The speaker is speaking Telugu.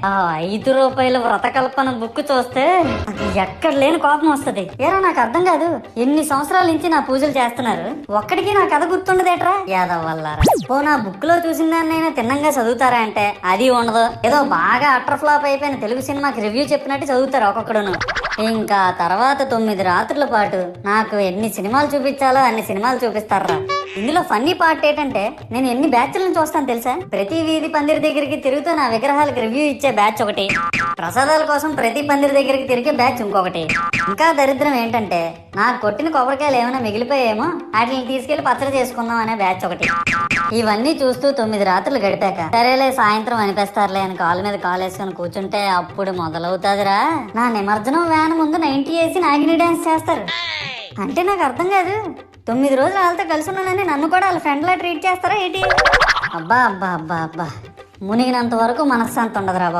ఆ ₹5 వ్రతకల్పన బుక్ చూస్తే ఎక్కడ లేని కోపం వస్తుంది. ఏరా నాకు అర్థం కాదు, ఎన్ని సంవత్సరాల నుంచి నా పూజలు చేస్తున్నారు, ఒక్కడికి నా కథ గుర్తుండదేట్రా యాదవ్ వల్లారా. ఓ నా బుక్ లో చూసిన దాన్నైనా తిన్నంగా చదువుతారా అంటే అది ఉండదు. ఏదో బాగా అటర్ ఫ్లాప్ అయిపోయిన తెలుగు సినిమాకి రివ్యూ చెప్పినట్టు చదువుతారు ఒక్కొక్కడును. ఇంకా తర్వాత 9 రాత్రుల పాటు నాకు ఎన్ని సినిమాలు చూపించాలో అన్ని సినిమాలు చూపిస్తారా. ఇందులో ఫన్నీ పార్ట్ ఏంటంటే నేను ఎన్ని బ్యాచ్లను చూస్తాను తెలుసా. ప్రతి వీధి పందిరి దగ్గరికి తిరుగుతూ నా విగ్రహాలకు రివ్యూ ఇచ్చే బ్యాచ్ ఒకటి, ప్రసాదాల కోసం ప్రతి పందిరి దగ్గరికి తిరిగే బ్యాచ్ ఇంకొకటి, ఇంకా దరిద్రం ఏంటంటే నాకు కొట్టిన కొబ్బరికాయలు ఏమైనా మిగిలిపోయేమో వాటిని తీసుకెళ్లి పచ్చడి చేసుకుందాం అనే బ్యాచ్ ఒకటి. ఇవన్నీ చూస్తూ 9 రాత్రులు గడిపాక సరేలే సాయంత్రం అనిపిస్తారులే అని కాలు మీద కాలు వేసుకొని కూర్చుంటే అప్పుడు మొదలవుతాదిరా నా నిమజ్జనం వ్యాన్ ముందు 90 వేసి నాగిని డాన్స్ చేస్తారు. అంటే నాకు అర్థం కాదు, 9 రోజులు వాళ్ళతో కలిసి ఉన్నానని నన్ను కూడా వాళ్ళ ఫ్రెండ్ లా ట్రీట్ చేస్తారా ఏంటి. అబ్బా అబ్బా అబ్బా అబ్బా, మునిగినంత వరకు మనశ్శాంతి ఉండదురా బాబు.